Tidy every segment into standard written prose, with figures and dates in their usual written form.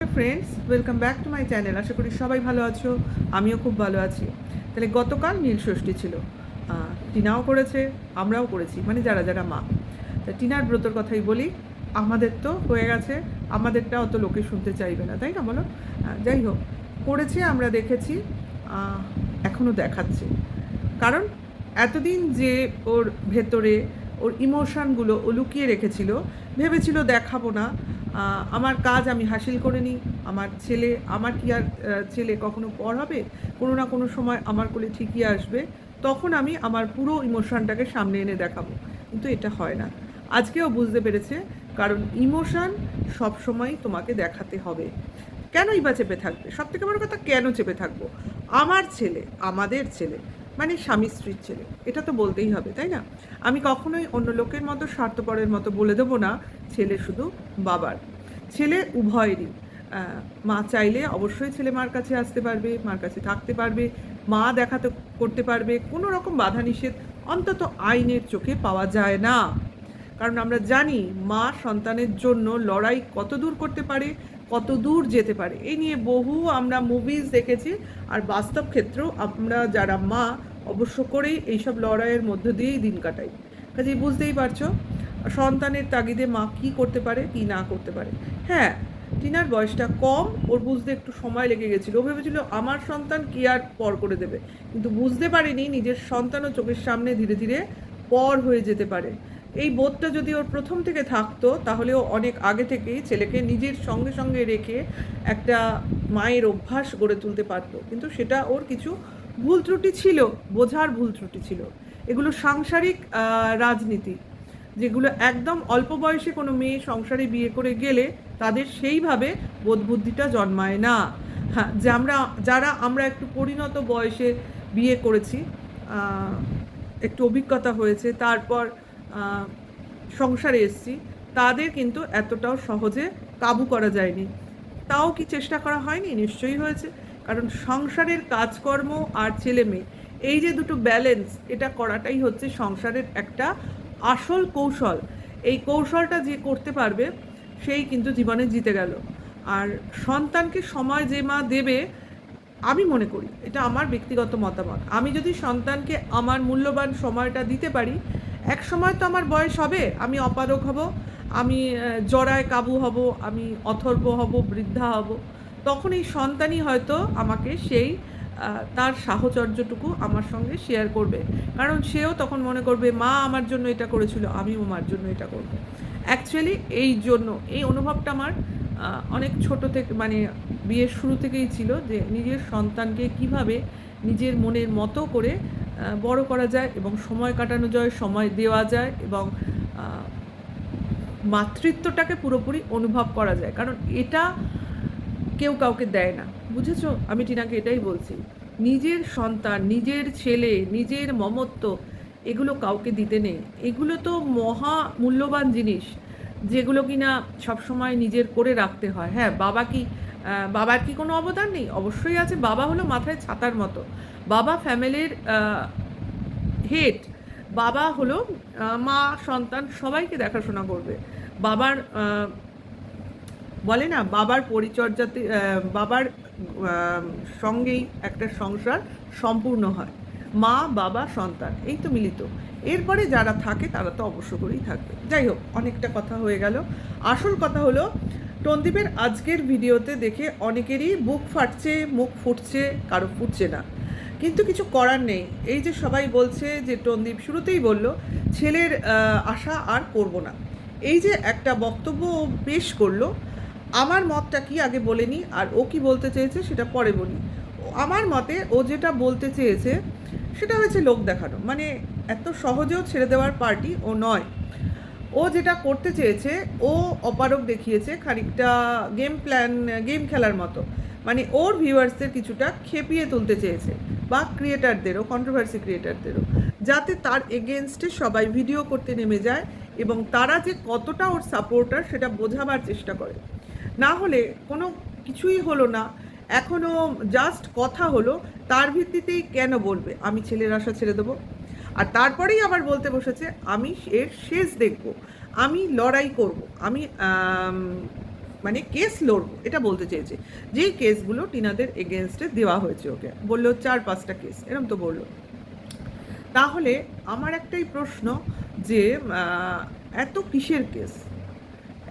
Friends, welcome back to my channel. আশা করি সবাই ভালো আছো, আমিও খুব ভালো আছি। তাহলে গতকাল নীল ষষ্ঠী ছিল, টিনাও করেছে, আমরাও করেছি, মানে যারা যারা মা। তা টিনার ব্রতর কথাই বলি। আমাদের তো হয়ে গেছে, আমাদেরটা অত লোকে শুনতে চাইবে না, তাই না বলো? যাই হোক, করেছে, আমরা দেখেছি, এখনও দেখাচ্ছে। কারণ এতদিন যে ওর ভেতরে ওর ইমোশানগুলো ও লুকিয়ে রেখেছিল, ভেবেছিল দেখাবো না, আমার কাজ আমি হাসিল করে নিই, আমার ছেলে, আমার কি আর ছেলে কখনো পর হবে, কোনো না কোনো সময় আমার কোলে ঠিকই আসবে, তখন আমি আমার পুরো ইমোশানটাকে সামনে এনে দেখাবো। কিন্তু এটা হয় না। আজকেও বুঝতে পেরেছে, কারণ ইমোশান সবসময় তোমাকে দেখাতে হবে। কেনই বা চেপে থাকবে? সব থেকে বড় কথা, কেন চেপে থাকবো? আমার ছেলে, আমাদের ছেলে, মানে স্বামী স্ত্রীর ছেলে, এটা তো বলতেই হবে, তাই না? আমি কখনোই অন্য লোকের মতো স্বার্থপরের মতো বলে দেবো না ছেলে শুধু বাবার, ছেলে উভয়েরই। মা চাইলে অবশ্যই ছেলে মার কাছে আসতে পারবে, মার কাছে থাকতে পারবে, মা দেখাতে করতে পারবে, কোনো রকম বাধা নিষেধ অন্তত আইনের চোখে পাওয়া যায় না। কারণ আমরা জানি মা সন্তানের জন্য লড়াই কত দূর করতে পারে, কত দূর যেতে পারে। এই নিয়ে বহু আমরা মুভিজ দেখেছি, আর বাস্তব ক্ষেত্রেও আমরা যারা মা অবশ্য করেই এইসব লড়াইয়ের মধ্য দিয়েই দিন কাটাই। কাজেই বুঝতেই পারছো সন্তানের তাগিদে মা কী করতে পারে, কী না করতে পারে। হ্যাঁ, টিনার বয়সটা কম, ওর বুঝতে একটু সময় লেগে গেছিলো। ও ভেবেছিল আমার সন্তান কি আর পর করে দেবে, কিন্তু বুঝতে পারিনি নিজের সন্তানও চোখের সামনে ধীরে ধীরে পর হয়ে যেতে পারে। এই বোধটা যদি ওর প্রথম থেকে থাকতো, তাহলে ও অনেক আগে থেকেই ছেলেকে নিজের সঙ্গে সঙ্গে রেখে একটা মায়ের অভ্যাস গড়ে তুলতে পারতো। কিন্তু সেটা ওর কিছু ভুল ত্রুটি ছিল, বোঝার ভুল ত্রুটি ছিল। এগুলো সাংসারিক রাজনীতি, যেগুলো একদম অল্প বয়সে কোনো মেয়ে সংসারে বিয়ে করে গেলে তাদের সেইভাবে বোধবুদ্ধিটা জন্মায় না। হ্যাঁ, যে যারা আমরা একটু পরিণত বয়সে বিয়ে করেছি, একটু অভিজ্ঞতা হয়েছে, তারপর সংসারে এসেছি, তাদের কিন্তু এতটাও সহজে কাবু করা যায়নি। তাও কি চেষ্টা করা হয়নি? নিশ্চয়ই হয়েছে। কারণ সংসারের কাজকর্ম আর ছেলে মেয়ে, এই যে দুটো ব্যালেন্স, এটা করাটাই হচ্ছে সংসারের একটা আসল কৌশল। এই কৌশলটা যে করতে পারবে, সেই কিন্তু জীবনে জিতে গেল। আর সন্তানকে সময় যে মা দেবে, আমি মনে করি, এটা আমার ব্যক্তিগত মতামত, আমি যদি সন্তানকে আমার মূল্যবান সময়টা দিতে পারি, এক সময় তো আমার বয়স হবে, আমি অপারগ হব, আমি জরায় কাবু হব, আমি অথর্ব হব, বৃদ্ধা হব, তখন এই সন্তানই হয়তো আমাকে সেই তার সাহচর্যটুকু আমার সঙ্গে শেয়ার করবে। কারণ সেও তখন মনে করবে মা আমার জন্য এটা করেছিল, আমিও মার জন্য এটা করব। অ্যাকচুয়ালি এই জন্য এই অনুভবটা আমার অনেক ছোট থেকে, মানে বিয়ের শুরু থেকেই ছিল, যে নিজের সন্তানকে কিভাবে নিজের মনের মতো করে বড় করা যায় এবং সময় কাটানো যায়, সময় দেওয়া যায়, এবং মাতৃত্বটাকে পুরোপুরি অনুভব করা যায়। কারণ এটা কেউ কাউকে দেয় না, বুঝেছো? আমি টিনাকে এটাই বলছি, নিজের সন্তান, নিজের ছেলে, নিজের মমত্ব, এগুলো কাউকে দিতে নেই। এগুলো তো মহা মূল্যবান জিনিস, যেগুলো কিনা সবসময় নিজের করে রাখতে হয়। হ্যাঁ, বাবার কি কোনো অবদান নেই? অবশ্যই আছে। বাবা হলো মাথায় ছাতার মতো, বাবা ফ্যামিলির হেড, বাবা হলো মা, সন্তান সবাইকে দেখাশোনা করবে। বাবার বলে না, বাবার পরিচর্যাতে, বাবার সঙ্গেই একটা সংসার সম্পূর্ণ হয়। মা, বাবা, সন্তান, এই তো মিলিত। এরপরে যারা থাকে তারা তো অবশ্য করেই থাকবে। যাই হোক, অনেকটা কথা হয়ে গেল। আসল কথা হলো, টনদীপের আজকের ভিডিওতে দেখে অনেকেরই বুক ফাটছে, মুখ ফুটছে, কারো ফুটছে না। কিন্তু কিছু করার নেই। এই যে সবাই বলছে যে টনদীপ শুরুতেই বলল ছেলের আশা আর করব না, এই যে একটা বক্তব্য পেশ করলো, আমার মতটা কি আগে বলে নিই, আর ও কি বলতে চেয়েছে সেটা পরে বলি। আমার মতে ও যেটা বলতে চেয়েছে সেটা হয়েছে লোক দেখানো, মানে এত সহজেও ছেড়ে দেওয়ার পার্টি ও নয়। ও যেটা করতে চেয়েছে, ও অপারগ দেখিয়েছে খানিকটা, গেম খেলার মতো, মানে ওর ভিউয়ার্সদের কিছুটা খেপিয়ে তুলতে চেয়েছে, বা ক্রিয়েটারদেরও, কন্ট্রোভার্সি ক্রিয়েটারদেরও, যাতে তার এগেনস্টে সবাই ভিডিও করতে নেমে যায় এবং তারা যে কতটা ওর সাপোর্টার সেটা বোঝাবার চেষ্টা করে। না হলে কোনো কিছুই হলো না, এখনও জাস্ট কথা হলো, তার ভিত্তিতেই কেন বলবে আমি ছেলের আশা ছেড়ে দেবো? আর তারপরেই আবার বলতে বসেছে আমি এর শেষ দেখব, আমি লড়াই করব, আমি মানে কেস লড়বো, এটা বলতে চেয়েছে। যেই কেসগুলো টিনাদের এগেনস্টে দেওয়া হয়েছে ওকে, বললো 4-5টা কেস এরম তো বললো। তাহলে আমার একটাই প্রশ্ন যে এত কিসের কেস,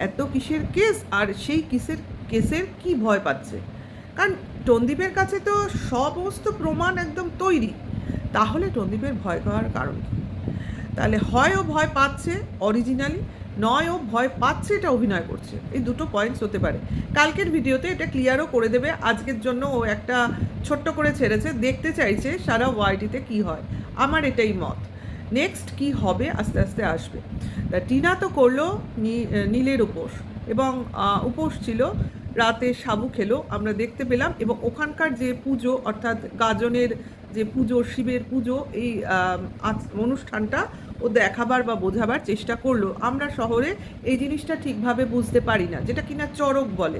এত কিসের কেস, আর সেই কেসের কি ভয় পাচ্ছে? কারণ টনদীপের কাছে তো সমস্ত প্রমাণ একদম তৈরি, তাহলে টনদীপের ভয় পাওয়ার কারণ কি? তাহলে হয় ও ভয় পাচ্ছে অরিজিনালি, নয় ও ভয় পাচ্ছে এটা অভিনয় করছে। এই দুটো পয়েন্টস হতে পারে। কালকের ভিডিওতে এটা ক্লিয়ারও করে দেবে। আজকের জন্য ও একটা ছোট্ট করে ছেড়েছে, দেখতে চাইছে সারা ওয়াইটিতে কি হয়। আমার এটাই মত। নেক্সট কি হবে আস্তে আস্তে আসবে। তা টিনা তো করলো নীলের উপোস, এবং উপোস ছিল, রাতে সাবু খেলো, আমরা দেখতে পেলাম। এবং ওখানকার যে পুজো, অর্থাৎ গাজনের যে পুজো, শিবের পুজো, এই অনুষ্ঠানটা ও দেখাবার বা বোঝাবার চেষ্টা করলো। আমরা শহরে এই জিনিসটা ঠিকভাবে বুঝতে পারি না, যেটা কিনা চড়ক বলে।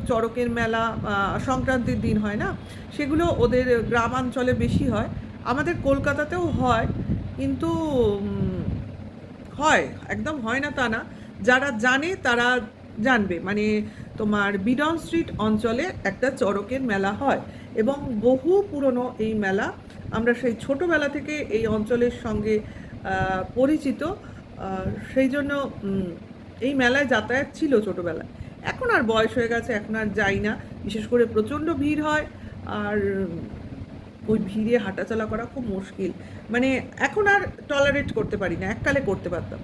চড়কের মেলা সংক্রান্তির দিন হয় না, সেগুলো ওদের গ্রামাঞ্চলে বেশি হয়। আমাদের কলকাতাতেও হয়, কিন্তু হয়, একদম হয় না তা না। যারা জানে তারা জানবে। মানে তোমার বিডন স্ট্রিট অঞ্চলে একটা চড়কের মেলা হয়, এবং বহু পুরনো এই মেলা। আমরা সেই ছোটোবেলা থেকে এই অঞ্চলের সঙ্গে পরিচিত, সেই জন্য এই মেলায় যাতায়াত ছিল ছোটোবেলায়। এখন আর বয়স হয়ে গেছে, এখন আর যাই না। বিশেষ করে প্রচণ্ড ভিড় হয়, আর ওই ভিড়ে হাঁটাচলা করা খুব মুশকিল। মানে এখন আর টলারেট করতে পারি না, এককালে করতে পারতাম।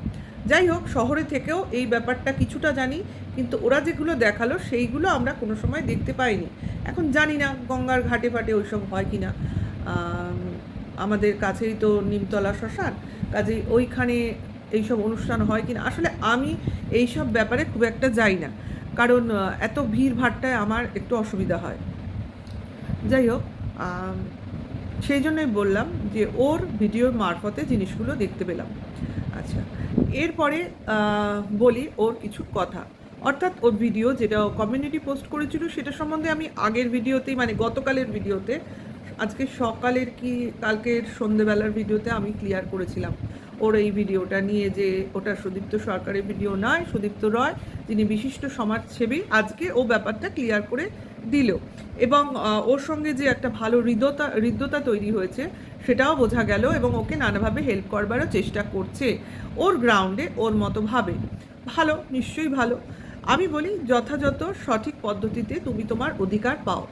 যাই হোক, শহরে থেকেও এই ব্যাপারটা কিছুটা জানি, কিন্তু ওরা যেগুলো দেখালো সেইগুলো আমরা কোনো সময় দেখতে পাইনি। এখন জানি না গঙ্গার ঘাটে ফাটে ওইসব হয় কি না। আমাদের কাছেই তো নিমতলা শ্মশান, কাজেই ওইখানে এইসব অনুষ্ঠান হয় কি না। আসলে আমি এইসব ব্যাপারে খুব একটা যাই না, কারণ এত ভিড় ভাট্টায় আমার একটু অসুবিধা হয়। যাই হোক, সেই জন্যই বললাম যে ওর ভিডিওর মারফতে জিনিসগুলো দেখতে পেলাম। আচ্ছা, এরপরে বলি ওর কিছু কথা। অর্থাৎ ওর ভিডিও যেটা কমিউনিটি পোস্ট করেছিল, সেটা সম্বন্ধে আমি আগের ভিডিওতেই, মানে গতকালের ভিডিওতে, আজকে সকালের কি কালকের সন্ধেবেলার ভিডিওতে আমি ক্লিয়ার করেছিলাম ওর এই ভিডিওটা নিয়ে, যে ওটা সুদীপ্ত সরকারের ভিডিও নয়, সুদীপ্ত রয় যিনি বিশিষ্ট সমাজসেবী, আজকে ও ব্যাপারটা ক্লিয়ার করে দিল। এবং ওর সঙ্গে যে একটা ভালো হৃদ্যতা তৈরি হয়েছে সেটাও বোঝা গেল, এবং ওকে নানাভাবে হেল্প করবারও চেষ্টা করছে ওর গ্রাউন্ডে, ওর মতো ভাবে। ভালো, নিশ্চয়ই ভালো। আমি বলি যথাযথ সঠিক পদ্ধতিতে তুমি তোমার অধিকার পাও,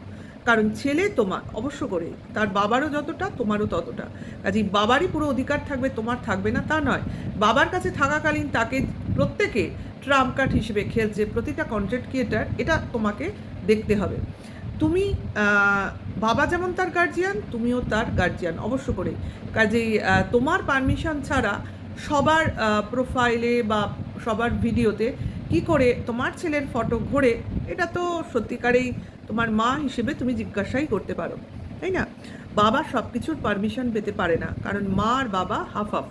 কারণ ছেলে তোমার অবশ্য করে, তার বাবারও যতটা তোমারও ততটা। কাজেই বাবারই পুরো অধিকার থাকবে, তোমার থাকবে না তা নয়। বাবার কাছে থাকাকালীন তাকে প্রত্যেকে ট্রাম্প কার্ড হিসেবে খেলছে, প্রতিটা কন্টেন্ট ক্রিয়েটার, এটা তোমাকে দেখতে হবে। তুমি বাবা যেমন তার গার্জিয়ান, তুমিও তার গার্জিয়ান অবশ্য করে। কাজেই তোমার পারমিশন ছাড়া সবার প্রোফাইলে বা সবার ভিডিওতে কি করে তোমার ছেলের ফটো ঘোরে, এটা তো সত্যিকারেই তোমার মা হিসেবে তুমি জিজ্ঞাসাই করতে পারো, তাই না? বাবা সব কিছুর পারমিশন পেতে পারে না, কারণ মা আর বাবা হাফ হাফ।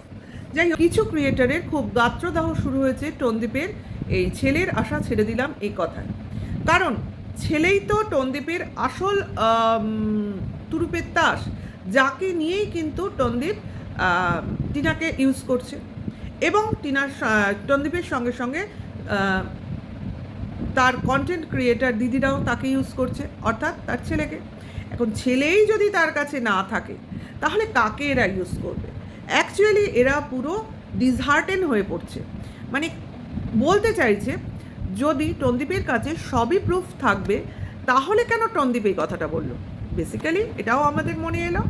যাই হোক, কিছু ক্রিয়েটারের খুব গাত্রদাহ শুরু হয়েছে টনদীপের এই ছেলের আশা ছেড়ে দিলাম এই কথায়। কারণ ছেলেই তো টনদীপের আসল তুরুপের তাস, যাকে নিয়েই কিন্তু টনদীপ টিনাকে ইউজ করছে, এবং টনদীপের সঙ্গে সঙ্গে তার কন্টেন্ট ক্রিয়েটার দিদিরাও তাকে ইউজ করছে, অর্থাৎ তার ছেলেকে। এখন ছেলেই যদি তার কাছে না থাকে, তাহলে কাকে এরা ইউজ করবে? অ্যাকচুয়ালি এরা পুরো ডিসহার্টেন হয়ে পড়ছে। মানে বলতে চাইছে, যদি টনদীপের কাছে সবই প্রুফ থাকবে, তাহলে কেন টনদীপ এই কথাটা বলল? বেসিক্যালি এটাও আমাদের মনে এলো।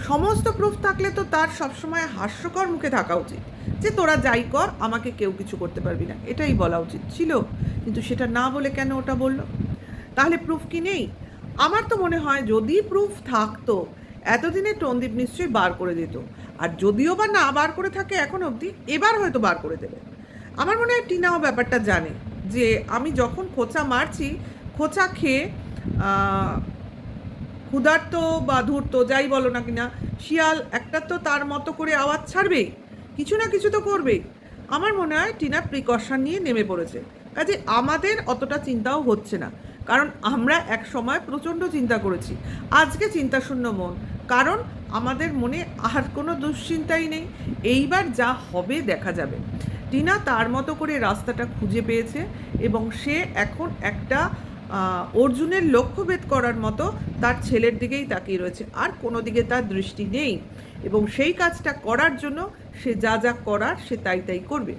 সমস্ত প্রুফ থাকলে তো তার সবসময় হাস্যকর মুখে থাকা উচিত, যে তোরা যাই কর, আমাকে কেউ কিছু করতে পারবি না, এটাই বলা উচিত ছিল। কিন্তু সেটা না বলে কেন ওটা বলল? তাহলে প্রুফ কি নেই? আমার তো মনে হয় যদি প্রুফ থাকতো, এতদিনে টনদীপ নিশ্চয়ই বার করে দিত। আর যদিও বা না বার করে থাকে এখন অবধি, এবার হয়তো বার করে দেবে। আমার মনে হয় টিনাও ব্যাপারটা জানে, যে আমি যখন খোঁচা মারছি, খোঁচা খেয়ে ক্ষুধার্ত বা ধূর্ত যাই বলো না কিনা, শিয়াল একটা তো তার মতো করে আওয়াজ ছাড়বেই, কিছু না কিছু তো করবেই। আমার মনে হয় টিনা প্রিকশন নিয়ে নেমে পড়েছে। কাজে আমাদের অতটা চিন্তাও হচ্ছে না, কারণ আমরা এক সময় প্রচণ্ড চিন্তা করেছি। আজকে চিন্তাশূন্য মন, কারণ আমাদের মনে আর কোনো দুশ্চিন্তাই নেই। এইবার যা হবে দেখা যাবে। টিনা তার মতো করে রাস্তাটা খুঁজে পেয়েছে এবং সে এখন একটা অর্জুনের লক্ষ্যভেদ করার মতো তার ছেলের দিকেই তাকিয়ে রয়েছে, আর কোনো দিকে তার দৃষ্টি নেই, এবং সেই কাজটা করার জন্য সে যা যা করার সে তাই তাই করবে।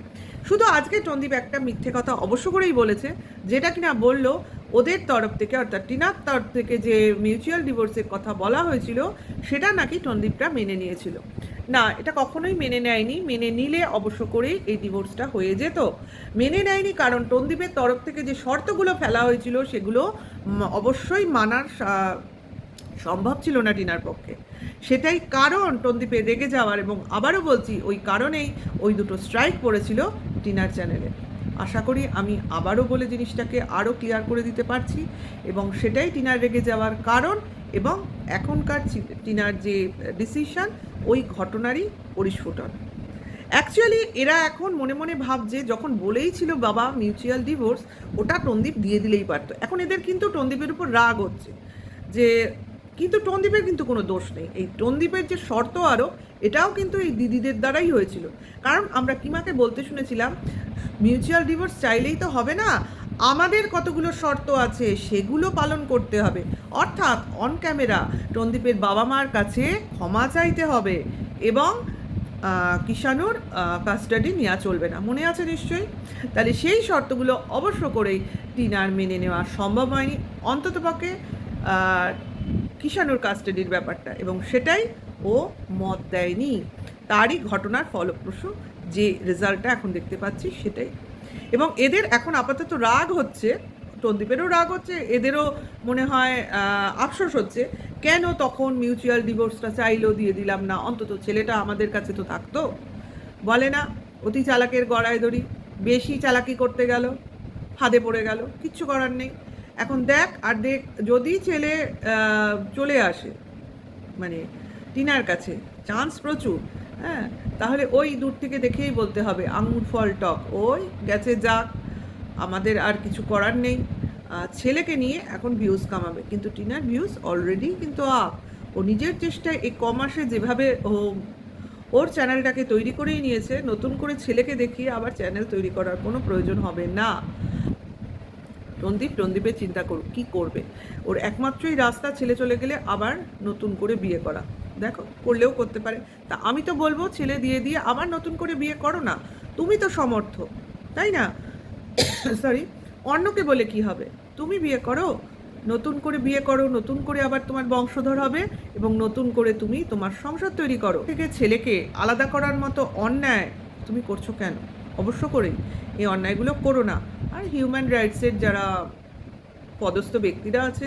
শুধু আজকে টন্দীপ একটা মিথ্যে কথা অবশ্য করেই বলেছে, যেটা কিনা বলল ওদের তরফ থেকে, অর্থাৎ টিনার তরফ থেকে যে মিউচুয়াল ডিভোর্সের কথা বলা হয়েছিল সেটা নাকি টন্দীপটা মেনে নিয়েছিল। না, এটা কখনোই মেনে নেয়নি। মেনে নিলে অবশ্য করেই এই ডিভোর্সটা হয়ে যেত। মেনে নেয়নি কারণ টন্দীপের তরফ থেকে যে শর্তগুলো ফেলা হয়েছিল সেগুলো অবশ্যই মানার সম্ভব ছিল না টিনার পক্ষে। সেটাই কারণ টন্দীপের রেগে যাওয়ার, এবং আবারও বলছি ওই কারণেই ওই দুটো স্ট্রাইক পড়েছিল টিনার চ্যানেলে। আশা করি আমি আবারও বলে জিনিসটাকে আরও ক্লিয়ার করে দিতে পারছি, এবং সেটাই টিনার রেগে যাওয়ার কারণ, এবং এখনকার টিনার যে ডিসিশন ওই ঘটনারই পরিস্ফুটন। অ্যাকচুয়ালি এরা এখন মনে মনে ভাবছে, যখন বলেই ছিল বাবা মিউচুয়াল ডিভোর্স, ওটা টন্দীপ দিয়ে দিলেই পারতো। এখন এদের কিন্তু টন্দীপের উপর রাগ হচ্ছে যে, কিন্তু টন্দীপের কিন্তু কোনো দোষ নেই। এই টন্দীপের যে শর্ত আরও, এটাও কিন্তু এই দিদিদের দ্বারাই হয়েছিল। কারণ আমরা কিমাকে বলতে শুনেছিলাম মিউচুয়াল ডিভোর্স চাইলেই তো হবে না, আমাদের কতগুলো শর্ত আছে সেগুলো পালন করতে হবে। অর্থাৎ অন ক্যামেরা টন্দীপের বাবা মার কাছে ক্ষমা চাইতে হবে, এবং কিষাণুর কাস্টাডি নেওয়া চলবে না। মনে আছে নিশ্চয়ই? তাহলে সেই শর্তগুলো অবশ্য করেই টিনার মেনে নেওয়া সম্ভব হয়নি, অন্ততপক্ষে কিষাণুর কাস্টাডির ব্যাপারটা, এবং সেটাই ও মত দেয়নি। তারই ঘটনার ফলপ্রসূ যে রেজাল্টটা এখন দেখতে পাচ্ছি সেটাই। এবং এদের এখন আপাতত রাগ হচ্ছে, টন্দীপেরও রাগ হচ্ছে, এদেরও মনে হয় আফসোস হচ্ছে, কেন তখন মিউচুয়াল ডিভোর্সটা চাইলেও দিয়ে দিলাম না, অন্তত ছেলেটা আমাদের কাছে তো থাকতো। বলে না, অতি চালাকের গড়ায় দড়ি, বেশি চালাকি করতে গেল, ফাঁদে পড়ে গেল, কিচ্ছু করার নেই। এখন দেখ আর দেখ, যদি ছেলে চলে আসে মানে টিনার কাছে, চান্স প্রচুর, হ্যাঁ, তাহলে ওই দূর থেকে দেখেই বলতে হবে আঙুর ফল টক, ওই গেছে যাক, আমাদের আর কিছু করার নেই। ছেলেকে নিয়ে এখন ভিউজ কামাবে, কিন্তু টিনার ভিউজ অলরেডি কিন্তু আপ। ও নিজের চেষ্টায় এই কমাসে যেভাবে ওর চ্যানেলটাকে তৈরি করেই নিয়েছে, নতুন করে ছেলেকে দেখিয়ে আবার চ্যানেল তৈরি করার কোনো প্রয়োজন হবে না। টন্দীপের চিন্তা করুক কী করবে। ওর একমাত্রই রাস্তা ছেলে চলে গেলে আবার নতুন করে বিয়ে করা। দেখো, করলেও করতে পারে। তা আমি তো বলবো ছেলে দিয়ে দিয়ে আবার নতুন করে বিয়ে করো না, তুমি তো সমর্থ, তাই না? সরি, অন্যকে বলে কি হবে, তুমি বিয়ে করো, নতুন করে বিয়ে করো, নতুন করে আবার তোমার বংশধর হবে, এবং নতুন করে তুমি তোমার সংসার তৈরি করো। থেকে ছেলেকে আলাদা করার মতো অন্যায় তুমি করছো কেন? অবশ্য করেই এই অন্যায়গুলো করো না। আর হিউম্যান রাইটসের যারা পদস্থ ব্যক্তিরা আছে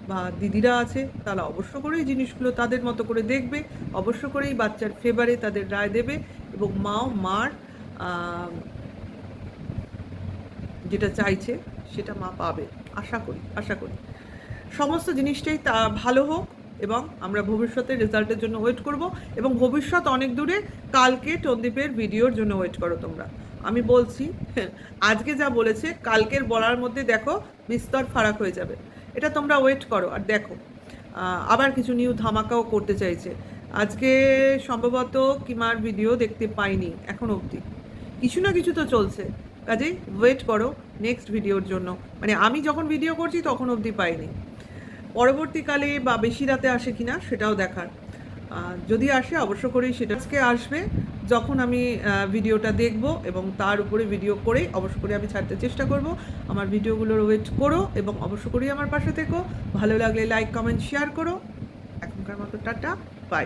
বা দিদিরা আছে, তারা অবশ্য করেই জিনিসগুলো তাদের মতো করে দেখবে, অবশ্য করেই বাচ্চার ফেভারে তাদের রায় দেবে, এবং মার যেটা চাইছে সেটা মা পাবে। আশা করি সমস্ত জিনিসটাই তা ভালো হোক, এবং আমরা ভবিষ্যতের রেজাল্টের জন্য ওয়েট করব, এবং ভবিষ্যৎ অনেক দূরে। কালকে টন্দীপের ভিডিওর জন্য ওয়েট করো তোমরা। আমি বলছি, আজকে যা বলেছে কালকের বলার মধ্যে দেখো বিস্তর ফারাক হয়ে যাবে। এটা তোমরা ওয়েট করো আর দেখো। আবার কিছু নিউ ধামাকাও করতে চাইছে। আজকে সম্ভবত কিমার ভিডিও দেখতে পাইনি এখন অবধি, কিছু না কিছু তো চলছে, কাজেই ওয়েট করো নেক্সট ভিডিওর জন্য। মানে আমি যখন ভিডিও করছি তখন অবধি পাইনি, পরবর্তীকালে বা বেশি রাতে আসে কিনা সেটাও দেখার। যদি আসে অবশ্য করেই সেটা আজকে আসবে, যখন আমি ভিডিওটা দেখব, এবং তার উপরে ভিডিও করেই অবশ্য করে আমি ছাড়তে চেষ্টা করব। আমার ভিডিওগুলোর ওয়েট করো, এবং অবশ্য করেই আমার পাশে থেকো। ভালো লাগলে লাইক কমেন্ট শেয়ার করো। এখনকার মতো টাটা, বাই।